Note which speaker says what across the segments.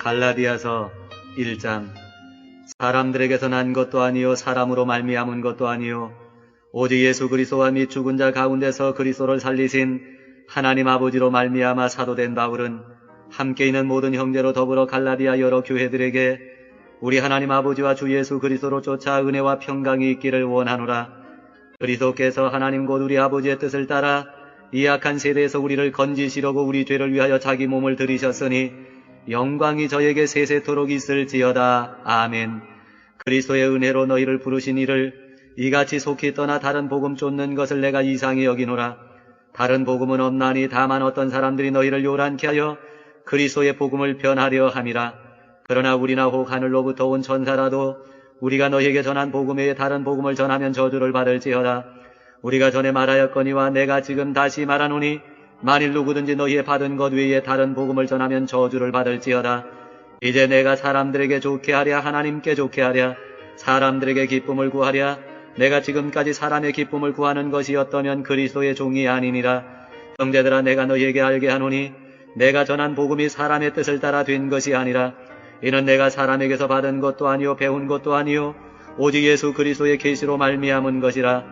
Speaker 1: 갈라디아서 1장. 사람들에게서 난 것도 아니요 사람으로 말미암은 것도 아니요 오직 예수 그리스도와 및 죽은 자 가운데서 그리스도를 살리신 하나님 아버지로 말미암아 사도된 바울은 함께 있는 모든 형제로 더불어 갈라디아 여러 교회들에게 우리 하나님 아버지와 주 예수 그리스도로 쫓아 은혜와 평강이 있기를 원하노라. 그리스도께서 하나님 곧 우리 아버지의 뜻을 따라 이 악한 세대에서 우리를 건지시려고 우리 죄를 위하여 자기 몸을 들이셨으니 영광이 저에게 세세토록 있을지어다. 아멘. 그리스도의 은혜로 너희를 부르신 이를 이같이 속히 떠나 다른 복음 쫓는 것을 내가 이상히 여기노라. 다른 복음은 없나니 다만 어떤 사람들이 너희를 요란케 하여 그리스도의 복음을 변하려 함이라. 그러나 우리나 혹 하늘로부터 온 천사라도 우리가 너희에게 전한 복음 외에 다른 복음을 전하면 저주를 받을지어다. 우리가 전에 말하였거니와 내가 지금 다시 말하노니 만일 누구든지 너희의 받은 것 외에 다른 복음을 전하면 저주를 받을지어다. 이제 내가 사람들에게 좋게 하랴 하나님께 좋게 하랴 사람들에게 기쁨을 구하랴. 내가 지금까지 사람의 기쁨을 구하는 것이었다면 그리스도의 종이 아니니라. 형제들아, 내가 너희에게 알게 하노니 내가 전한 복음이 사람의 뜻을 따라 된 것이 아니라 이는 내가 사람에게서 받은 것도 아니요 배운 것도 아니요 오직 예수 그리스도의 계시로 말미암은 것이라.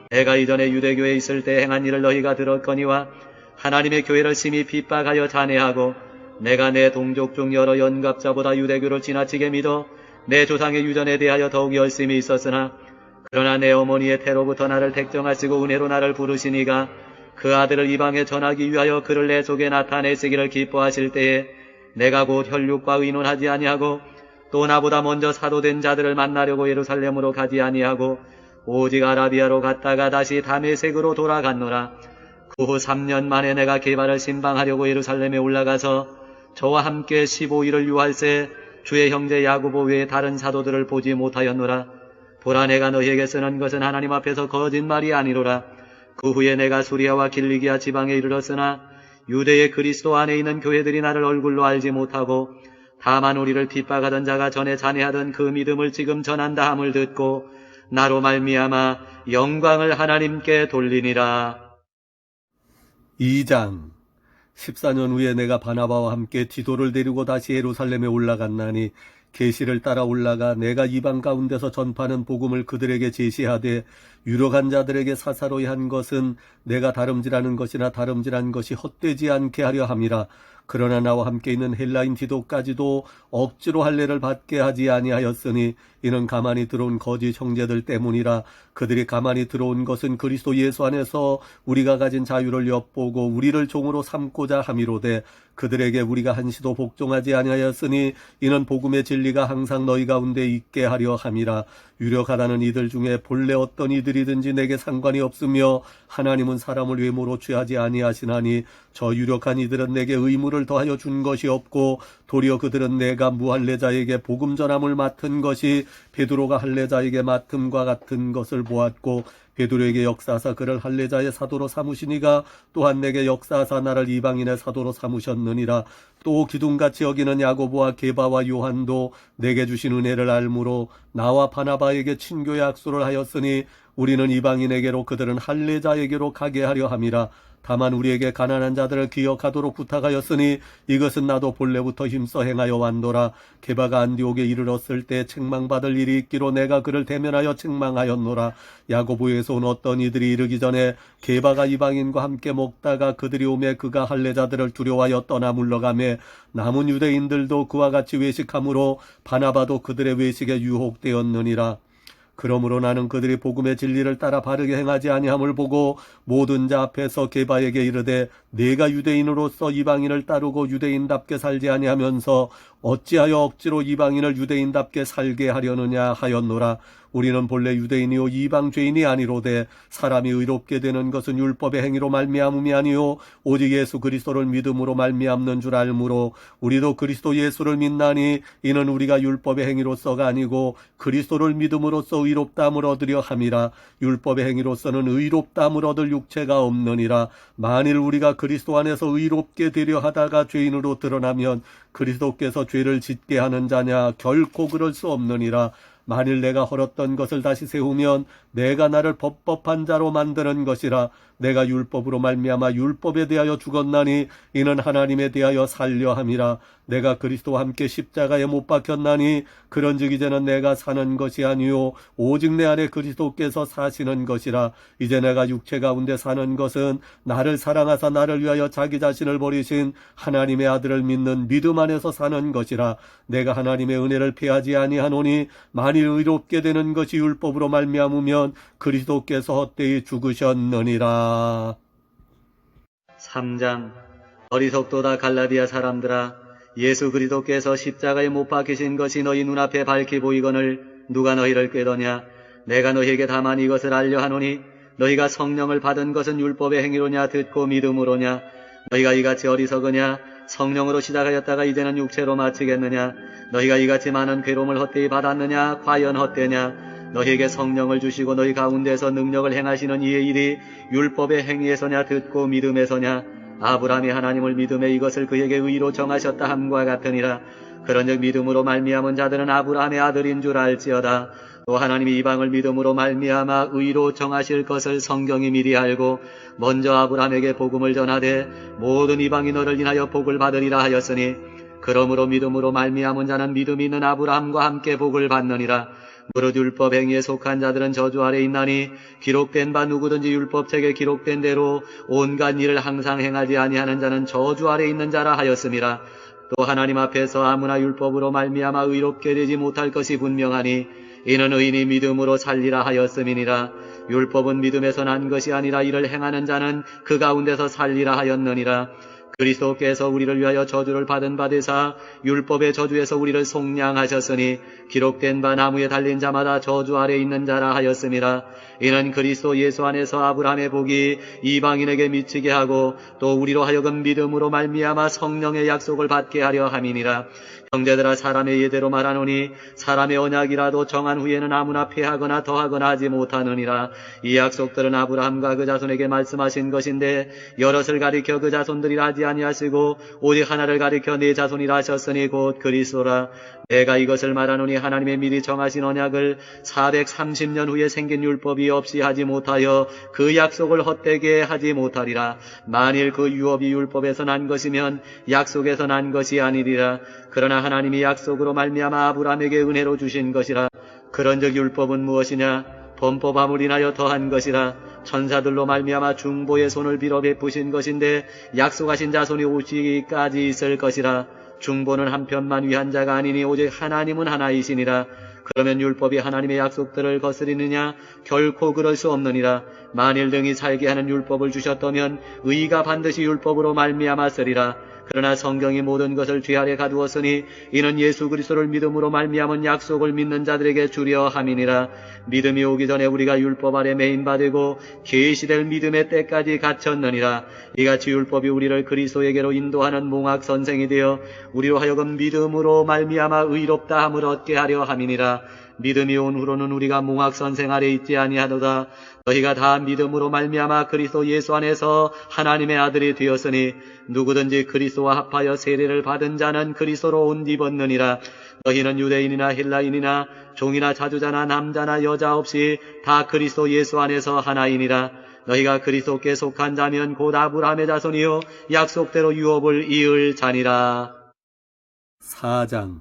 Speaker 1: 내가 이전에 유대교에 있을 때 행한 일을 너희가 들었거니와 하나님의 교회를 심히 핍박하여 잔해하고 내가 내 동족 중 여러 연갑자보다 유대교를 지나치게 믿어 내 조상의 유전에 대하여 더욱 열심히 있었으나 그러나 내 어머니의 태로부터 나를 택정하시고 은혜로 나를 부르시니가 그 아들을 이방에 전하기 위하여 그를 내 속에 나타내시기를 기뻐하실 때에 내가 곧 혈육과 의논하지 아니하고 또 나보다 먼저 사도된 자들을 만나려고 예루살렘으로 가지 아니하고 오직 아라비아로 갔다가 다시 다메섹으로 돌아갔노라. 그 후 3년 만에 내가 게바를 신방하려고 예루살렘에 올라가서 저와 함께 15일을 유할세 주의 형제 야고보 외에 다른 사도들을 보지 못하였노라. 보라, 내가 너희에게 쓰는 것은 하나님 앞에서 거짓말이 아니로라. 그 후에 내가 수리아와 길리기아 지방에 이르렀으나 유대의 그리스도 안에 있는 교회들이 나를 얼굴로 알지 못하고 다만 우리를 핍박하던 자가 전에 잔해하던 그 믿음을 지금 전한다 함을 듣고 나로 말미암아 영광을 하나님께 돌리니라.
Speaker 2: 2장. 14년 후에 내가 바나바와 함께 디도를 데리고 다시 예루살렘에 올라갔나니 계시를 따라 올라가 내가 이방 가운데서 전파하는 복음을 그들에게 제시하되 유력한 자들에게 사사로이 한 것은 내가 다름질하는 것이나 다름질한 것이 헛되지 않게 하려 함이라. 그러나 나와 함께 있는 헬라인 디도까지도 억지로 할례를 받게 하지 아니하였으니 이는 가만히 들어온 거짓 형제들 때문이라. 그들이 가만히 들어온 것은 그리스도 예수 안에서 우리가 가진 자유를 엿보고 우리를 종으로 삼고자 함이로되 그들에게 우리가 한시도 복종하지 아니하였으니 이는 복음의 진리가 항상 너희 가운데 있게 하려 함이라. 유력하다는 이들 중에 본래 어떤 이들이든지 내게 상관이 없으며 하나님은 사람을 외모로 취하지 아니하시나니 저 유력한 이들은 내게 의무를 더하여 준 것이 없고 도리어 그들은 내가 무할례자에게 복음 전함을 맡은 것이 베드로가 할례자에게 맡음과 같은 것을 보았고 베드로에게 역사하사 그를 할례자의 사도로 삼으시니가 또한 내게 역사하사 나를 이방인의 사도로 삼으셨느니라. 또 기둥같이 여기는 야고보와 게바와 요한도 내게 주신 은혜를 알므로 나와 바나바에게 친교의 악수를 하였으니 우리는 이방인에게로 그들은 할례자에게로 가게 하려 함이라. 다만 우리에게 가난한 자들을 기억하도록 부탁하였으니 이것은 나도 본래부터 힘써 행하여 왔노라. 게바가 안디옥에 이르렀을 때 책망받을 일이 있기로 내가 그를 대면하여 책망하였노라. 야고보에서 온 어떤 이들이 이르기 전에 게바가 이방인과 함께 먹다가 그들이 오매 그가 할례자들을 두려워하여 떠나 물러가매 남은 유대인들도 그와 같이 외식함으로 바나바도 그들의 외식에 유혹되었느니라. 그러므로 나는 그들이 복음의 진리를 따라 바르게 행하지 아니함을 보고 모든 자 앞에서 게바에게 이르되 내가 유대인으로서 이방인을 따르고 유대인답게 살지 아니하면서 어찌하여 억지로 이방인을 유대인답게 살게 하려느냐 하였노라. 우리는 본래 유대인이요 이방 죄인이 아니로되 사람이 의롭게 되는 것은 율법의 행위로 말미암음이 아니요 오직 예수 그리스도를 믿음으로 말미암는 줄 알므로 우리도 그리스도 예수를 믿나니 이는 우리가 율법의 행위로서가 아니고 그리스도를 믿음으로써 의롭다함을 얻으려 함이라. 율법의 행위로서는 의롭다함을 얻을 육체가 없느니라. 만일 우리가 그리스도 안에서 의롭게 되려 하다가 죄인으로 드러나면 그리스도께서 죄를 짓게 하는 자냐? 결코 그럴 수 없느니라. 만일 내가 헐었던 것을 다시 세우면 내가 나를 법법한 자로 만드는 것이라. 내가 율법으로 말미암아 율법에 대하여 죽었나니 이는 하나님에 대하여 살려 함이라. 내가 그리스도와 함께 십자가에 못 박혔나니 그런즉 이제는 내가 사는 것이 아니요 오직 내 안에 그리스도께서 사시는 것이라. 이제 내가 육체 가운데 사는 것은 나를 사랑하사 나를 위하여 자기 자신을 버리신 하나님의 아들을 믿는 믿음 안에서 사는 것이라. 내가 하나님의 은혜를 피하지 아니하노니 만일 의롭게 되는 것이 율법으로 말미암으면 그리스도께서 헛되이 죽으셨느니라.
Speaker 1: 3장. 어리석도다 갈라디아 사람들아, 예수 그리스도께서 십자가에 못 박히신 것이 너희 눈앞에 밝히 보이거늘 누가 너희를 꾀더냐? 내가 너희에게 다만 이것을 알려 하노니 너희가 성령을 받은 것은 율법의 행위로냐 듣고 믿음으로냐? 너희가 이같이 어리석으냐? 성령으로 시작하였다가 이제는 육체로 마치겠느냐? 너희가 이같이 많은 괴로움을 헛되이 받았느냐? 과연 헛되냐? 너희에게 성령을 주시고 너희 가운데서 능력을 행하시는 이의 일이 율법의 행위에서냐 듣고 믿음에서냐? 아브라함이 하나님을 믿음에 이것을 그에게 의로 정하셨다 함과 같으니라. 그런즉 믿음으로 말미암은 자들은 아브라함의 아들인 줄 알지어다. 또 하나님이 이방을 믿음으로 말미암아 의로 정하실 것을 성경이 미리 알고 먼저 아브라함에게 복음을 전하되 모든 이방이 너를 인하여 복을 받으리라 하였으니, 그러므로 믿음으로 말미암은 자는 믿음이 있는 아브라함과 함께 복을 받느니라. 무릇 율법 행위에 속한 자들은 저주 아래 있나니 기록된 바 누구든지 율법책에 기록된 대로 온갖 일을 항상 행하지 아니하는 자는 저주 아래 있는 자라 하였음이라. 또 하나님 앞에서 아무나 율법으로 말미암아 의롭게 되지 못할 것이 분명하니 이는 의인이 믿음으로 살리라 하였음이니라. 율법은 믿음에서 난 것이 아니라 이를 행하는 자는 그 가운데서 살리라 하였느니라. 그리스도께서 우리를 위하여 저주를 받은 바 되사 율법의 저주에서 우리를 속량하셨으니 기록된 바 나무에 달린 자마다 저주 아래 있는 자라 하였음이라. 이는 그리스도 예수 안에서 아브라함의 복이 이방인에게 미치게 하고 또 우리로 하여금 믿음으로 말미암아 성령의 약속을 받게 하려 함이니라. 형제들아, 사람의 예대로 말하노니 사람의 언약이라도 정한 후에는 아무나 폐하거나 더하거나 하지 못하느니라. 이 약속들은 아브라함과 그 자손에게 말씀하신 것인데 여럿을 가리켜 그 자손들이라 하지 아니하시고 오직 하나를 가리켜 네 자손이라 하셨으니 곧 그리스도라. 내가 이것을 말하노니 하나님의 미리 정하신 언약을 430년 후에 생긴 율법이 없이 하지 못하여 그 약속을 헛되게 하지 못하리라. 만일 그 유업이 율법에서 난 것이면 약속에서 난 것이 아니리라. 그러나 하나님이 약속으로 말미암아 아브라함에게 은혜로 주신 것이라. 그런즉 율법은 무엇이냐? 범법함을 인하여 더한 것이라. 천사들로 말미암아 중보의 손을 빌어 베푸신 것인데 약속하신 자손이 오시기까지 있을 것이라. 중보는 한편만 위한 자가 아니니 오직 하나님은 하나이시니라. 그러면 율법이 하나님의 약속들을 거스리느냐? 결코 그럴 수 없느니라. 만일 등이 살게 하는 율법을 주셨다면 의가 반드시 율법으로 말미암았으리라. 그러나 성경이 모든 것을 죄 아래 가두었으니 이는 예수 그리스도를 믿음으로 말미암은 약속을 믿는 자들에게 주려 함이니라. 믿음이 오기 전에 우리가 율법 아래 매인받고 계시될 믿음의 때까지 갇혔느니라. 이같이 율법이 우리를 그리스도에게로 인도하는 몽학 선생이 되어 우리로 하여금 믿음으로 말미암아 의롭다 함을 얻게 하려 함이니라. 믿음이 온 후로는 우리가 몽학 선생 아래 있지 아니하도다. 너희가 다 믿음으로 말미암아 그리스도 예수 안에서 하나님의 아들이 되었으니 누구든지 그리스도와 합하여 세례를 받은 자는 그리스도로 옷 입었느니라. 너희는 유대인이나 헬라인이나 종이나 자주자나 남자나 여자 없이 다 그리스도 예수 안에서 하나이니라. 너희가 그리스도께 속한 자면 곧 아브라함의 자손이요 약속대로 유업을 이을 자니라.
Speaker 2: 4장.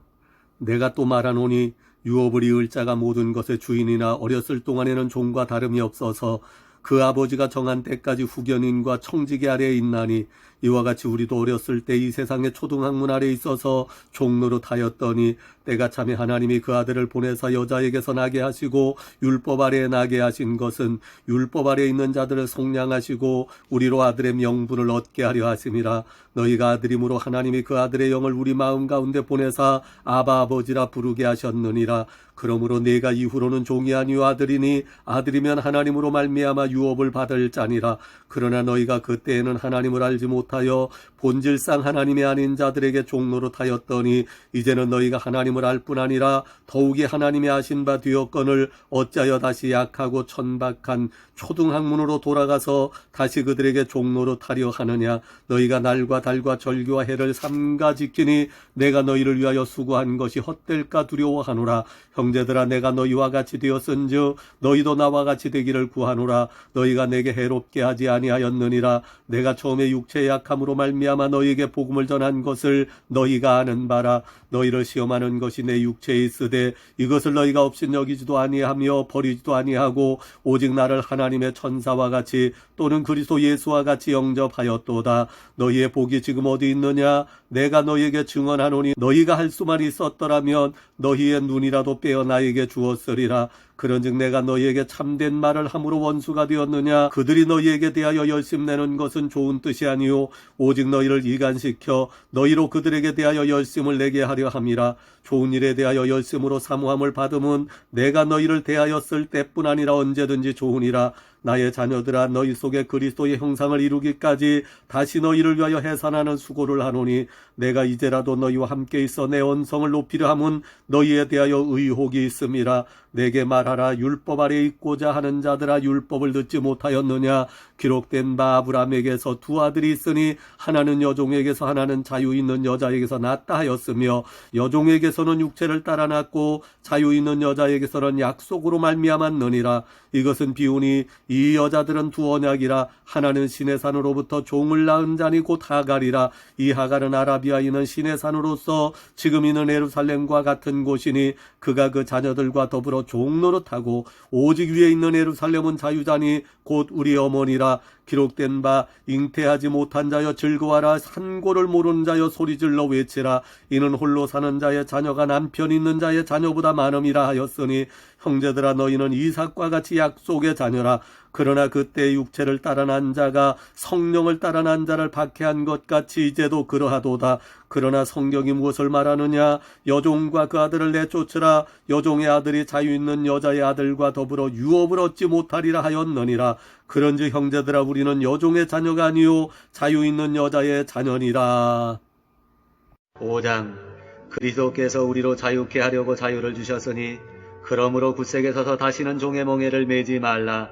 Speaker 2: 내가 또 말하노니 유업을 이을 자가 모든 것의 주인이나 어렸을 동안에는 종과 다름이 없어서 그 아버지가 정한 때까지 후견인과 청지기 아래에 있나니 이와 같이 우리도 어렸을 때 이 세상의 초등학문 아래에 있어서 종노릇하였더니 때가 참에 하나님이 그 아들을 보내사 여자에게서 나게 하시고 율법 아래에 나게 하신 것은 율법 아래에 있는 자들을 속량하시고 우리로 아들의 명분을 얻게 하려 하심이라. 너희가 아들임으로 하나님이 그 아들의 영을 우리 마음 가운데 보내사 아바 아버지라 부르게 하셨느니라. 그러므로 내가 이후로는 종이 아니요 아들이니 아들이면 하나님으로 말미암아 유업을 받을 자니라. 그러나 너희가 그때에는 하나님을 알지 못하여 본질상 하나님이 아닌 자들에게 종노릇하였더니 이제는 너희가 하나님을 알 뿐 아니라 더욱이 하나님이 아신 바 되었거늘 어찌하여 다시 약하고 천박한 초등학문으로 돌아가서 다시 그들에게 종노릇하려 하느냐. 너희가 날과 달과 절기와 해를 삼가 지키니 내가 너희를 위하여 수고한 것이 헛될까 두려워하노라. 형제들아, 내가 너희와 같이 되었은즉 너희도 나와 같이 되기를 구하노라. 너희가 내게 해롭게 하지 아니하였느니라. 내가 처음에 육체의 약함으로 말미암아 너희에게 복음을 전한 것을 너희가 아는 바라. 너희를 시험하는 것이 내 육체에 있으되 이것을 너희가 업신여기지도 아니하며 버리지도 아니하고 오직 나를 하나님의 천사와 같이 또는 그리스도 예수와 같이 영접하였도다. 너희의 복이 지금 어디 있느냐? 내가 너희에게 증언하노니 너희가 할 수만 있었더라면 너희의 눈이라도 빼어 나에게 주었으리라. 그런즉 내가 너희에게 참된 말을 함으로 원수가 되었느냐? 그들이 너희에게 대하여 열심내는 것은 좋은 뜻이 아니요 오직 너희를 이간시켜 너희로 그들에게 대하여 열심을 내게 하려 함이라. 좋은 일에 대하여 열심으로 사모함을 받음은 내가 너희를 대하였을 때뿐 아니라 언제든지 좋으니라. 나의 자녀들아, 너희 속에 그리스도의 형상을 이루기까지 다시 너희를 위하여 해산하는 수고를 하노니 내가 이제라도 너희와 함께 있어 내 언성을 높이려 함은 너희에 대하여 의혹이 있음이라. 내게 말하라. 율법 아래 있고자 하는 자들아, 율법을 듣지 못하였느냐? 기록된 바 아브라함에게서 두 아들이 있으니 하나는 여종에게서 하나는 자유 있는 여자에게서 낳았다 하였으며 여종에게서는 육체를 따라 낳고 자유 있는 여자에게서는 약속으로 말미암았느니라. 이것은 비유니 이 여자들은 두 언약이라. 하나는 시내 산으로부터 종을 낳은 자니 곧 하갈이라. 이 하갈은 아라비아인은 시내 산으로서 지금 있는 예루살렘과 같은 곳이니 그가 그 자녀들과 더불어 종노릇하고 오직 위에 있는 예루살렘은 자유자니 곧 우리 어머니라. 기록된 바 잉태하지 못한 자여 즐거워하라. 산고를 모르는 자여 소리질러 외치라. 이는 홀로 사는 자의 자녀가 남편 있는 자의 자녀보다 많음이라 하였으니 형제들아, 너희는 이삭과 같이 약속의 자녀라. 그러나 그때 육체를 따라 난 자가 성령을 따라 난 자를 박해한 것 같이 이제도 그러하도다. 그러나 성경이 무엇을 말하느냐? 여종과 그 아들을 내쫓으라. 여종의 아들이 자유 있는 여자의 아들과 더불어 유업을 얻지 못하리라 하였느니라. 그런즉 형제들아, 우리는 여종의 자녀가 아니요 자유 있는 여자의 자녀니라.
Speaker 1: 5장. 그리스도께서 우리로 자유케 하려고 자유를 주셨으니 그러므로 굳세게 서서 다시는 종의 멍에를 매지 말라.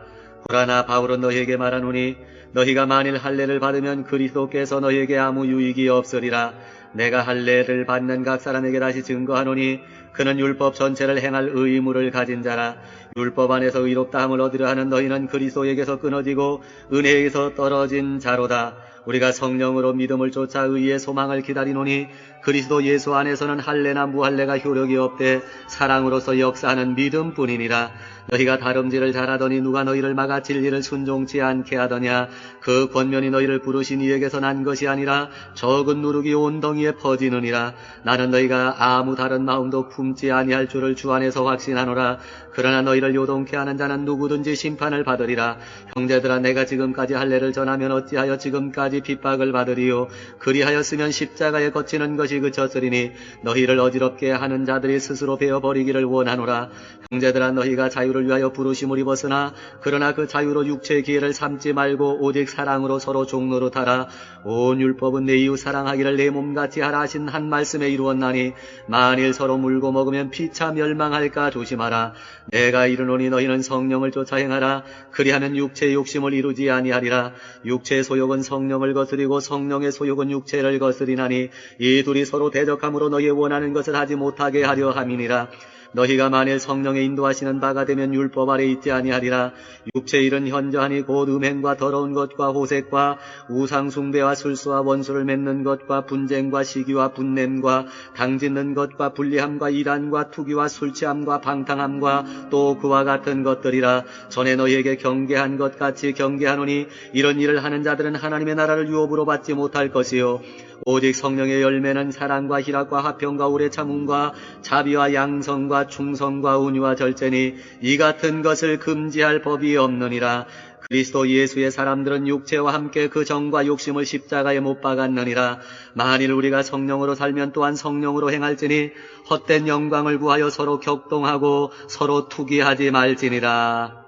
Speaker 1: 보라나 바울은 너희에게 말하노니 너희가 만일 할례를 받으면 그리스도께서 너희에게 아무 유익이 없으리라. 내가 할례를 받는 각 사람에게 다시 증거하노니 그는 율법 전체를 행할 의무를 가진 자라. 율법 안에서 의롭다 함을 얻으려 하는 너희는 그리스도에게서 끊어지고 은혜에서 떨어진 자로다. 우리가 성령으로 믿음을 쫓아 의의 소망을 기다리노니 그리스도 예수 안에서는 할례나 무할례가 효력이 없되 사랑으로서 역사하는 믿음뿐이니라. 너희가 다름질을 잘하더니 누가 너희를 막아 진리를 순종치 않게 하더냐? 그 권면이 너희를 부르신 이에게서 난 것이 아니라 적은 누룩이 온 덩이에 퍼지느니라. 나는 너희가 아무 다른 마음도 품지 아니할 줄을 주 안에서 확신하노라. 그러나 너희를 요동케 하는 자는 누구든지 심판을 받으리라. 형제들아, 내가 지금까지 할례를 전하면 어찌하여 지금까지 핍박을 받으리요? 그리하였으면 십자가에 거치는 것이 그쳤으리니 너희를 어지럽게 하는 자들이 스스로 베어버리기를 원하노라. 형제들아, 너희가 자유를 위하여 부르심을 입었으나 그러나 그 자유로 육체의 기회를 삼지 말고 오직 사랑으로 서로 종노릇하라. 온 율법은 내 이웃 사랑하기를 내 몸같이 하라 하신 한 말씀에 이루었나니 만일 서로 물고 먹으면 피차 멸망할까 조심하라. 내가 이르노니 너희는 성령을 쫓아 행하라. 그리하면 육체의 욕심을 이루지 아니하리라. 육체의 소욕은 성령을 거스리고 성령의 소욕은 육체를 거스리나니 이 둘이 서로 대적함으로 너희의 원하는 것을 하지 못하게 하려 함이니라. 너희가 만일 성령의 인도하시는 바가 되면 율법 아래 있지 아니하리라. 육체의 일은 현저하니 곧 음행과 더러운 것과 호색과 우상숭배와 술수와 원수를 맺는 것과 분쟁과 시기와 분냄과 당짓는 것과 불리함과 이란과 투기와 술취함과 방탕함과 또 그와 같은 것들이라. 전에 너희에게 경계한 것 같이 경계하노니 이런 일을 하는 자들은 하나님의 나라를 유업으로 받지 못할 것이요 오직 성령의 열매는 사랑과 희락과 화평과 오래 참음과 자비와 양성과 충성과 온유와 절제니 이 같은 것을 금지할 법이 없느니라. 그리스도 예수의 사람들은 육체와 함께 그 정과 욕심을 십자가에 못 박았느니라. 만일 우리가 성령으로 살면 또한 성령으로 행할지니 헛된 영광을 구하여 서로 격동하고 서로 투기하지 말지니라.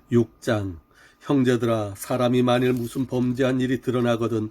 Speaker 2: 6장. 형제들아, 사람이 만일 무슨 범죄한 일이 드러나거든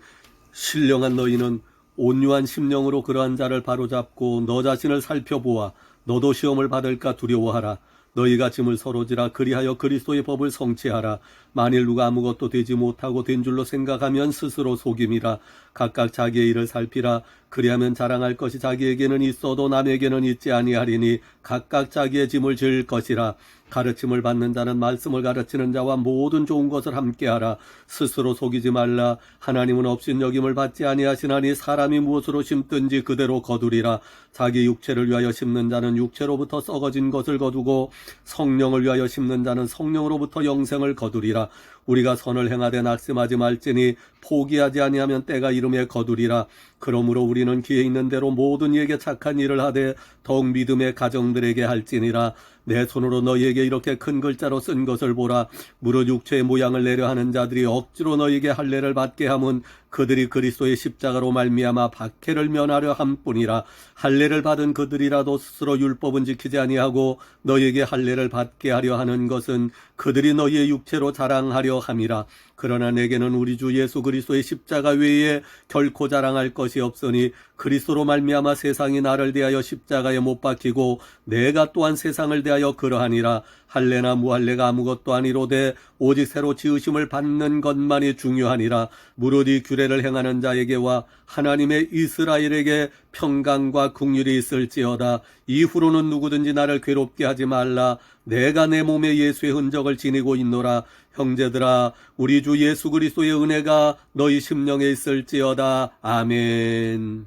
Speaker 2: 신령한 너희는 온유한 심령으로 그러한 자를 바로잡고 너 자신을 살펴보아 너도 시험을 받을까 두려워하라. 너희가 짐을 서로 지라. 그리하여 그리스도의 법을 성취하라. 만일 누가 아무것도 되지 못하고 된 줄로 생각하면 스스로 속임이라. 각각 자기의 일을 살피라. 그리하면 자랑할 것이 자기에게는 있어도 남에게는 있지 아니하리니 각각 자기의 짐을 질 것이라. 가르침을 받는 자는 말씀을 가르치는 자와 모든 좋은 것을 함께하라. 스스로 속이지 말라. 하나님은 업신여김을 받지 아니하시나니 사람이 무엇으로 심든지 그대로 거두리라. 자기 육체를 위하여 심는 자는 육체로부터 썩어진 것을 거두고 성령을 위하여 심는 자는 성령으로부터 영생을 거두리라. 우리가 선을 행하되 낙심하지 말지니 포기하지 아니하면 때가 이름에 거두리라. 그러므로 우리는 기회 있는 대로 모든 이에게 착한 일을 하되 더욱 믿음의 가정들에게 할지니라. 내 손으로 너희에게 이렇게 큰 글자로 쓴 것을 보라. 무릇 육체의 모양을 내려 하는 자들이 억지로 너희에게 할례를 받게 함은 그들이 그리스도의 십자가로 말미암아 박해를 면하려 함뿐이라. 할례를 받은 그들이라도 스스로 율법은 지키지 아니하고 너희에게 할례를 받게 하려 하는 것은 그들이 너희의 육체로 자랑하려 함이라. 그러나 내게는 우리 주 예수 그리스도의 십자가 외에 결코 자랑할 것이 없으니 그리스도로 말미암아 세상이 나를 대하여 십자가에 못 박히고 내가 또한 세상을 대하여 그러하니라. 할례나 무할례가 아무것도 아니로되 오직 새로 지으심을 받는 것만이 중요하니라. 무릇 이 규례를 행하는 자에게와 하나님의 이스라엘에게 평강과 긍휼이 있을지어다. 이후로는 누구든지 나를 괴롭게 하지 말라. 내가 내 몸에 예수의 흔적을 지니고 있노라. 형제들아, 우리 주 예수 그리스도의 은혜가 너희 심령에 있을지어다. 아멘.